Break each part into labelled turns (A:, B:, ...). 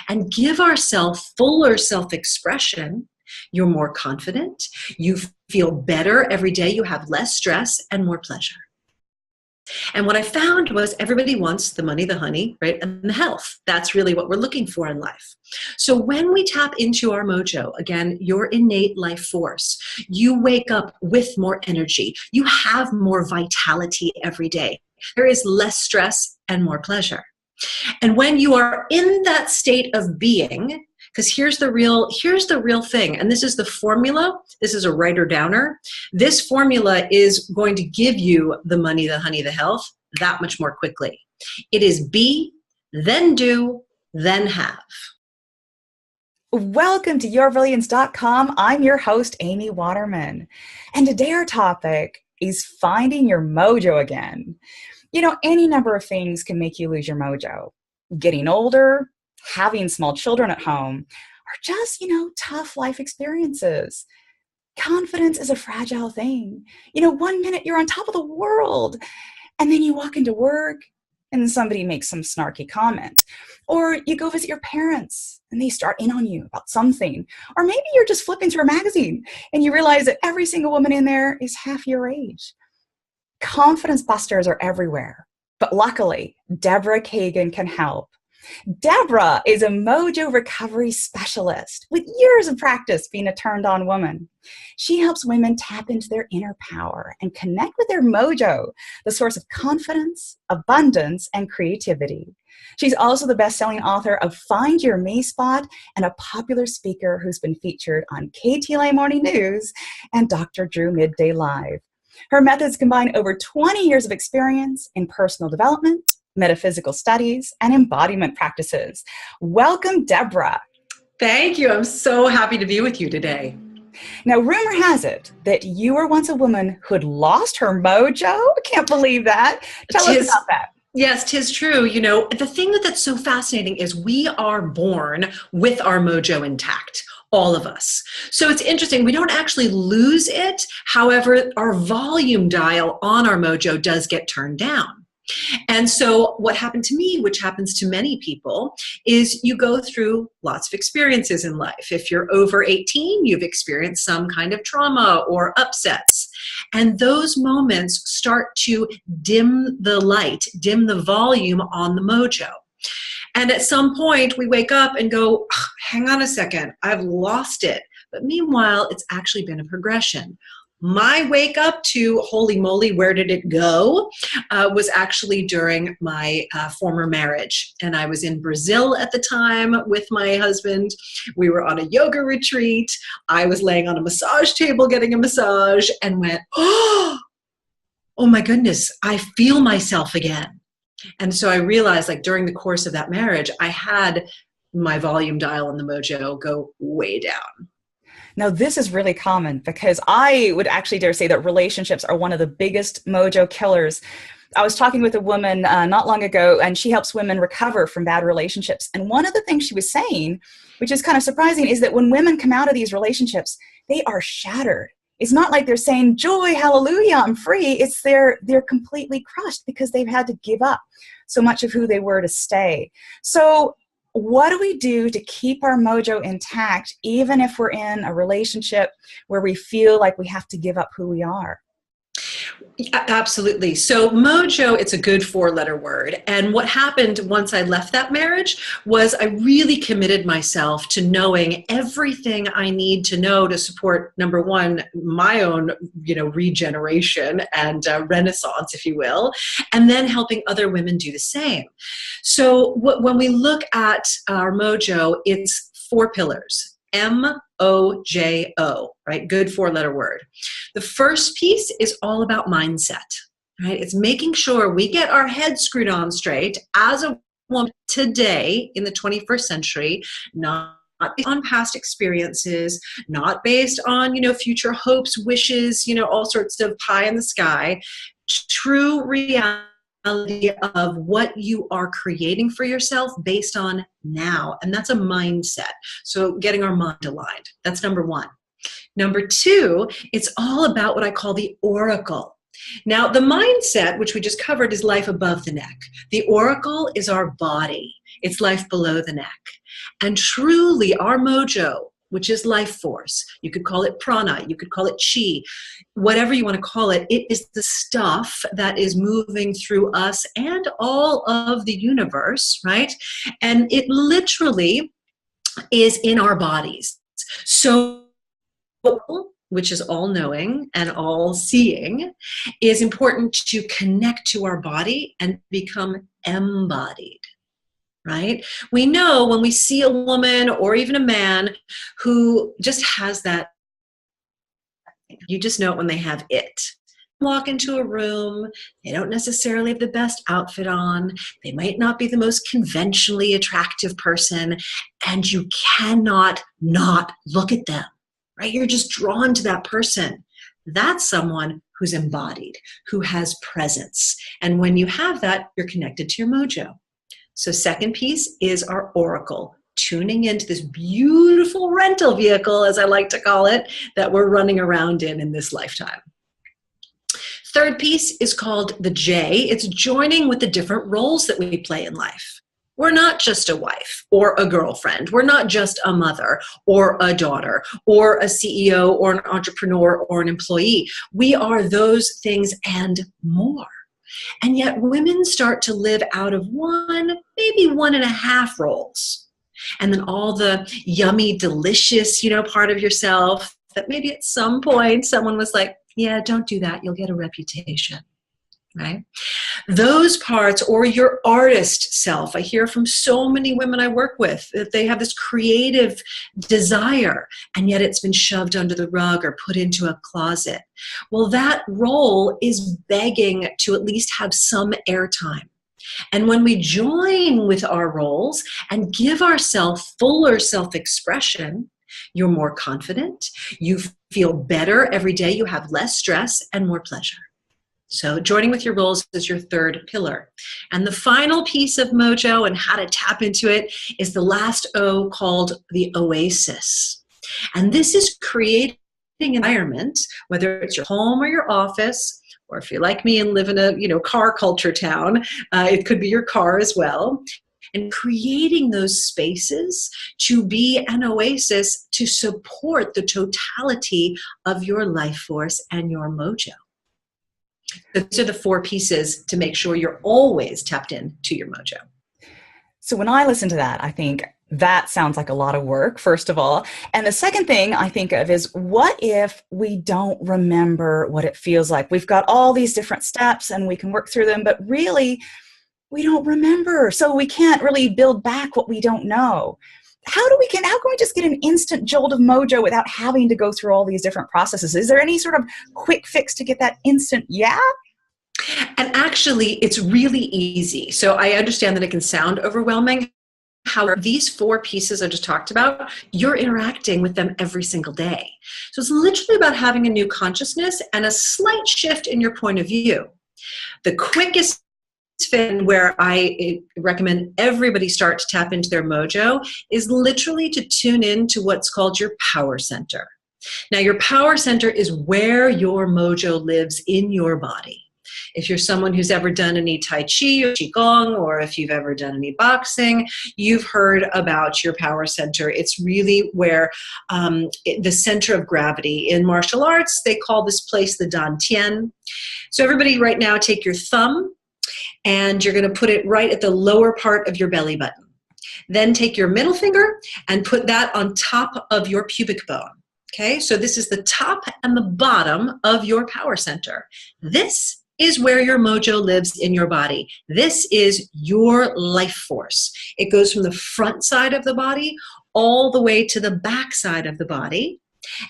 A: and give ourselves fuller self-expression, you're more confident, you feel better every day, you have less stress and more pleasure. And what I found was everybody wants the money, the honey, right? And the health. That's really what we're looking for in life. So when we tap into our mojo, again, your innate life force, you wake up with more energy. You have more vitality every day. There is less stress and more pleasure. And when you are in that state of being, because here's the real thing, and this is the formula. This is a writer-downer. This formula is going to give you the money, the honey, the health that much more quickly. It is be, then do, then have.
B: Welcome to yourbrilliance.com. I'm your host, Amy Waterman. And today our topic is finding your mojo again. You know, any number of things can make you lose your mojo. Getting older, having small children at home, or just, tough life experiences. Confidence is a fragile thing. 1 minute you're on top of the world, and then you walk into work and somebody makes some snarky comment. Or you go visit your parents and they start in on you about something. Or maybe you're just flipping through a magazine and you realize that every single woman in there is half your age. Confidence busters are everywhere, but luckily, Deborah Kagan can help. Deborah is a mojo recovery specialist with years of practice being a turned-on woman. She helps women tap into their inner power and connect with their mojo, the source of confidence, abundance, and creativity. She's also the best-selling author of Find Your Me Spot and a popular speaker who's been featured on KTLA Morning News and Dr. Drew Midday Live. Her methods combine over 20 years of experience in personal development, metaphysical studies, and embodiment practices. Welcome, Deborah.
A: Thank you. I'm so happy to be with you today.
B: Now, rumor has it that you were once a woman who had lost her mojo. I can't believe that. Tell us about that.
A: Yes, 'tis true. The thing that's so fascinating is we are born with our mojo intact. All of us. So it's interesting. We don't actually lose it. However, our volume dial on our mojo does get turned down. And so what happened to me, which happens to many people, is you go through lots of experiences in life. If you're over 18, you've experienced some kind of trauma or upsets. And those moments start to dim the light, dim the volume on the mojo. And at some point we wake up and go, hang on a second, I've lost it. But meanwhile, it's actually been a progression. My wake up to, holy moly, where did it go, was actually during my former marriage. And I was in Brazil at the time with my husband. We were on a yoga retreat. I was laying on a massage table getting a massage and went, oh my goodness, I feel myself again. And so I realized, during the course of that marriage, I had my volume dial on the mojo go way down.
B: Now, this is really common because I would actually dare say that relationships are one of the biggest mojo killers. I was talking with a woman not long ago, and she helps women recover from bad relationships. And one of the things she was saying, which is kind of surprising, is that when women come out of these relationships, they are shattered. It's not like they're saying, joy, hallelujah, I'm free. It's they're completely crushed because they've had to give up so much of who they were to stay. So what do we do to keep our mojo intact, even if we're in a relationship where we feel like we have to give up who we are?
A: Absolutely. So mojo, it's a good 4-letter word. And what happened once I left that marriage was I really committed myself to knowing everything I need to know to support, number one, my own, regeneration and renaissance, if you will, and then helping other women do the same. So when we look at our mojo, it's 4 pillars. M-O-J-O, right? Good 4-letter word. The first piece is all about mindset, right? It's making sure we get our head screwed on straight as a woman today in the 21st century, not based on past experiences, not based on, future hopes, wishes, all sorts of pie in the sky. True reality of what you are creating for yourself based on now. And that's a mindset. So getting our mind aligned. That's number 1. Number 2, it's all about what I call the oracle. Now, the mindset, which we just covered, is life above the neck. The oracle is our body. It's life below the neck. And truly, our mojo, which is life force, you could call it prana, you could call it chi, whatever you want to call it, it is the stuff that is moving through us and all of the universe, right? And it literally is in our bodies. So, which is all knowing and all seeing, is important to connect to our body and become embodied. Right? We know when we see a woman or even a man who just has that, you just know it when they have it. Walk into a room, they don't necessarily have the best outfit on, they might not be the most conventionally attractive person, and you cannot not look at them, right? You're just drawn to that person. That's someone who's embodied, who has presence. And when you have that, you're connected to your mojo. So second piece is our oracle, tuning into this beautiful rental vehicle, as I like to call it, that we're running around in this lifetime. Third piece is called the J. It's joining with the different roles that we play in life. We're not just a wife or a girlfriend. We're not just a mother or a daughter or a CEO or an entrepreneur or an employee. We are those things and more. And yet women start to live out of one, maybe 1.5 roles. And then all the yummy, delicious, part of yourself that maybe at some point someone was like, yeah, don't do that. You'll get a reputation, right? Those parts, or your artist self. I hear from so many women I work with that they have this creative desire, and yet it's been shoved under the rug or put into a closet. Well, that role is begging to at least have some airtime. And when we join with our roles and give ourselves fuller self-expression, you're more confident, you feel better every day, you have less stress and more pleasure. So joining with your roles is your third pillar. And the final piece of mojo and how to tap into it is the last O, called the oasis. And this is creating an environment, whether it's your home or your office, or if you're like me and live in a car culture town, it could be your car as well. And creating those spaces to be an oasis to support the totality of your life force and your mojo. Those are the 4 pieces to make sure you're always tapped in to your mojo.
B: So when I listen to that, I think that sounds like a lot of work, first of all. And the second thing I think of is, what if we don't remember what it feels like? We've got all these different steps and we can work through them, but really we don't remember. So we can't really build back what we don't know. How can we just get an instant jolt of mojo without having to go through all these different processes? Is there any sort of quick fix to get that instant yeah?
A: And actually, it's really easy. So I understand that it can sound overwhelming. However, these 4 pieces I just talked about, you're interacting with them every single day. So it's literally about having a new consciousness and a slight shift in your point of view. The quickest fit where I recommend everybody start to tap into their mojo is literally to tune in to what's called your power center. Now, your power center is where your mojo lives in your body. If you're someone who's ever done any Tai Chi or Qigong, or if you've ever done any boxing, you've heard about your power center. It's really where the center of gravity. In martial arts, they call this place the Dantian. So everybody right now, take your thumb and you're going to put it right at the lower part of your belly button. Then take your middle finger and put that on top of your pubic bone. Okay, so this is the top and the bottom of your power center. This is where your mojo lives in your body. This is your life force. It goes from the front side of the body all the way to the back side of the body.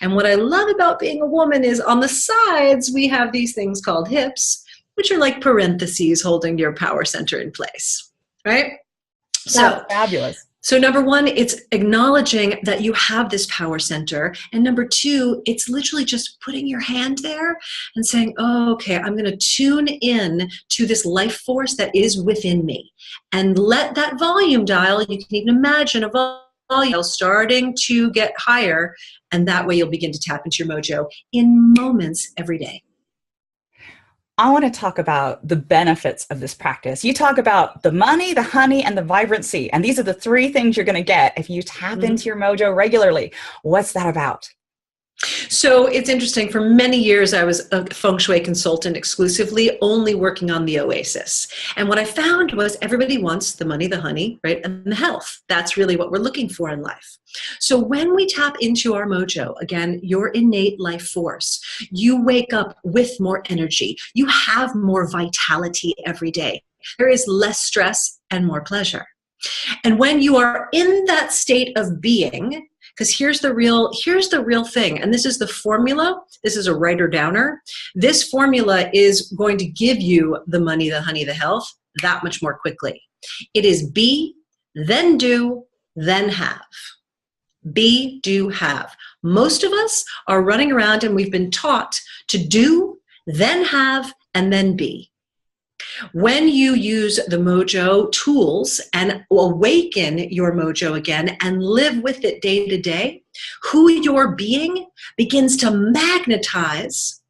A: And what I love about being a woman is on the sides, we have these things called hips, which are like parentheses holding your power center in place, right?
B: That's fabulous.
A: So number 1, it's acknowledging that you have this power center. And number 2, it's literally just putting your hand there and saying, oh, okay, I'm going to tune in to this life force that is within me. And let that volume dial, you can even imagine a volume starting to get higher. And that way you'll begin to tap into your mojo in moments every day.
B: I want to talk about the benefits of this practice. You talk about the money, the honey, and the vibrancy. And these are the three things you're going to get if you tap into your mojo regularly. What's that about?
A: So it's interesting. For many years, I was a feng shui consultant exclusively, only working on the oasis. And what I found was everybody wants the money, the honey, right? And the health. That's really what we're looking for in life. So when we tap into our mojo, again, your innate life force, you wake up with more energy. You have more vitality every day. There is less stress and more pleasure. And when you are in that state of being, because here's the real thing, and this is the formula. This is a writer-downer. This formula is going to give you the money, the honey, the health that much more quickly. It is be, then do, then have. Be, do, have. Most of us are running around and we've been taught to do, then have, and then be. When you use the mojo tools and awaken your mojo again and live with it day to day, who you're being begins to magnetize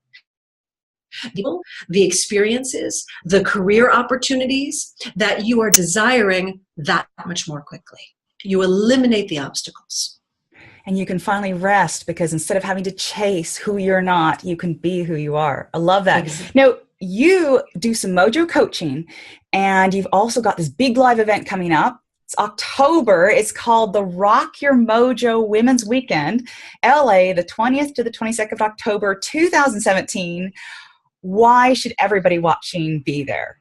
A: the experiences, the career opportunities that you are desiring that much more quickly. You eliminate the obstacles.
B: And you can finally rest because instead of having to chase who you're not, you can be who you are. I love that.
A: Exactly.
B: Now, you do some mojo coaching, and you've also got this big live event coming up. It's October. It's called the Rock Your Mojo Women's Weekend, LA, the 20th to the 22nd of October, 2017. Why should everybody watching be there?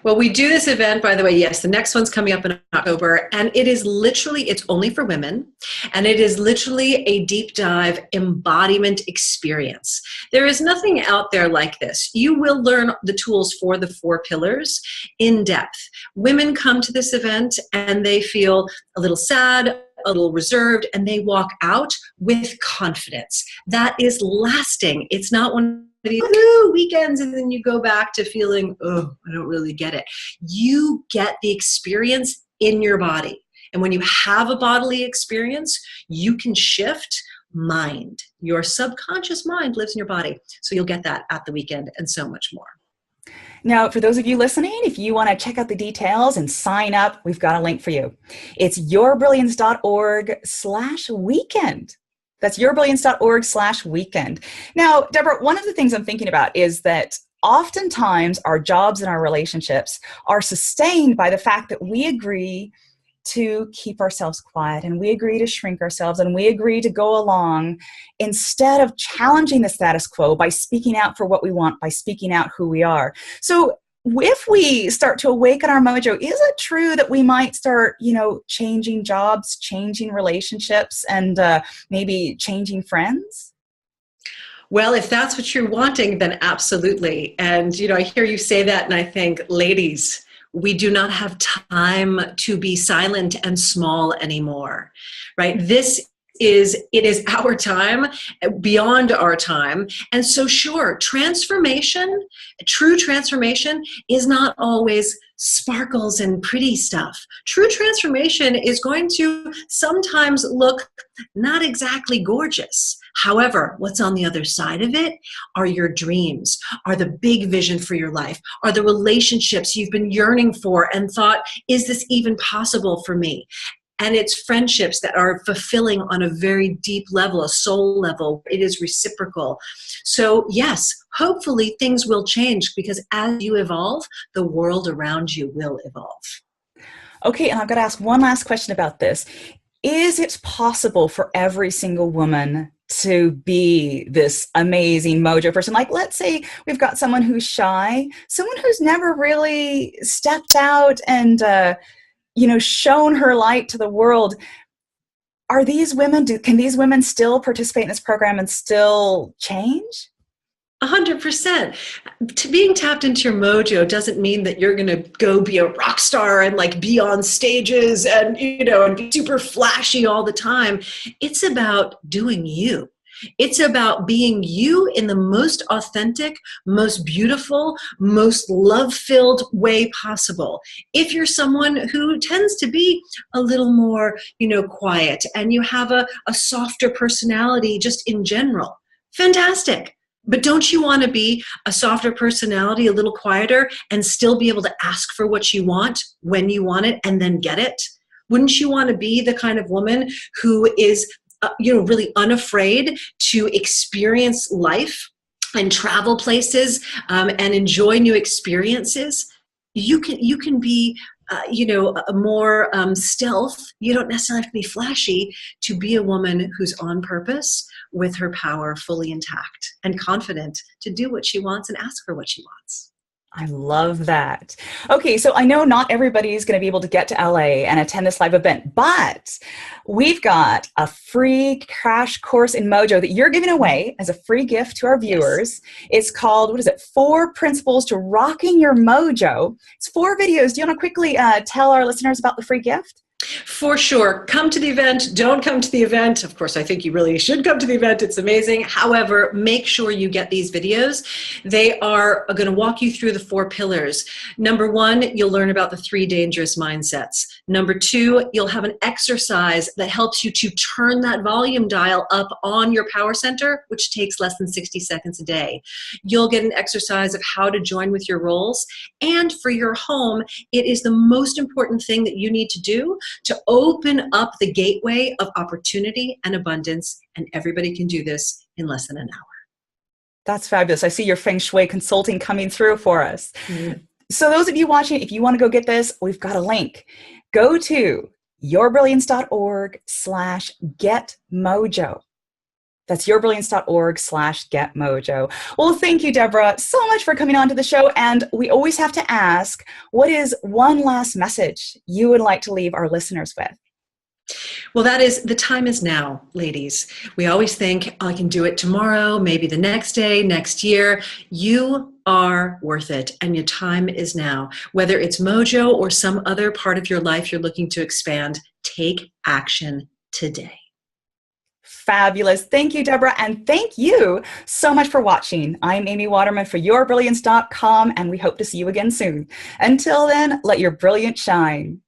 A: Well, we do this event, by the way, yes, the next one's coming up in October, and it is literally, it's only for women, and it is literally a deep dive embodiment experience. There is nothing out there like this. You will learn the tools for the 4 pillars in depth. Women come to this event and they feel a little sad, a little reserved, and they walk out with confidence. That is lasting. It's not one of these weekends and then you go back to feeling, oh, I don't really get it. You get the experience in your body. And when you have a bodily experience, you can shift mind. Your subconscious mind lives in your body. So you'll get that at the weekend and so much more.
B: Now, for those of you listening, if you want to check out the details and sign up, we've got a link for you. It's yourbrilliance.org/weekend. That's yourbrilliance.org/weekend. Now, Deborah, one of the things I'm thinking about is that oftentimes our jobs and our relationships are sustained by the fact that we agree to keep ourselves quiet and we agree to shrink ourselves and we agree to go along instead of challenging the status quo by speaking out for what we want, by speaking out who we are. So if we start to awaken our mojo, is it true that we might start, changing jobs, changing relationships, and maybe changing friends?
A: Well, if that's what you're wanting, then absolutely. And, I hear you say that and I think, ladies, we do not have time to be silent and small anymore, right? It is our time, beyond our time. And so sure, true transformation is not always sparkles and pretty stuff. True transformation is going to sometimes look not exactly gorgeous. However, what's on the other side of it are your dreams, are the big vision for your life, are the relationships you've been yearning for and thought, is this even possible for me? And it's friendships that are fulfilling on a very deep level, a soul level. It is reciprocal. So yes, hopefully things will change because as you evolve, the world around you will evolve.
B: Okay, and I've got to ask one last question about this. Is it possible for every single woman to be this amazing mojo person? Like, let's say we've got someone who's shy, someone who's never really stepped out and, shown her light to the world. Can these women still participate in this program and still change?
A: 100%. Being tapped into your mojo doesn't mean that you're going to go be a rock star and be on stages and, and be super flashy all the time. It's about doing you. It's about being you in the most authentic, most beautiful, most love-filled way possible. If you're someone who tends to be a little more, quiet and you have a softer personality just in general, fantastic. But don't you want to be a softer personality, a little quieter, and still be able to ask for what you want when you want it and then get it? Wouldn't you want to be the kind of woman who is, really unafraid to experience life and travel places and enjoy new experiences? You can be, a more stealth. You don't necessarily have to be flashy to be a woman who's on purpose with her power fully intact and confident to do what she wants and ask for what she wants.
B: I love that. Okay, so I know not everybody is going to be able to get to LA and attend this live event, but we've got a free crash course in Mojo that you're giving away as a free gift to our viewers. Yes. It's called, 4 Principles to Rocking Your Mojo. It's 4 videos. Do you want to quickly tell our listeners about the free gift?
A: For sure. Come to the event. Don't come to the event. Of course, I think you really should come to the event. It's amazing. However, make sure you get these videos. They are going to walk you through the 4 pillars. Number 1, you'll learn about the 3 dangerous mindsets. Number 2, you'll have an exercise that helps you to turn that volume dial up on your power center, which takes less than 60 seconds a day. You'll get an exercise of how to join with your roles. And for your home, it is the most important thing that you need to do to open up the gateway of opportunity and abundance, and everybody can do this in less than an hour.
B: That's fabulous. I see your Feng Shui consulting coming through for us. Mm-hmm. So those of you watching, if you want to go get this, we've got a link. Go to yourbrilliance.org/getmojo. That's yourbrilliance.org/getmojo. Well, thank you, Deborah, so much for coming on to the show. And we always have to ask, what is one last message you would like to leave our listeners with?
A: Well, that is, the time is now, ladies. We always think, I can do it tomorrow, maybe the next day, next year. You are worth it, and your time is now. Whether it's Mojo or some other part of your life you're looking to expand, take action today.
B: Fabulous. Thank you, Deborah. And thank you so much for watching. I'm Amy Waterman for yourbrilliance.com, and we hope to see you again soon. Until then, let your brilliance shine.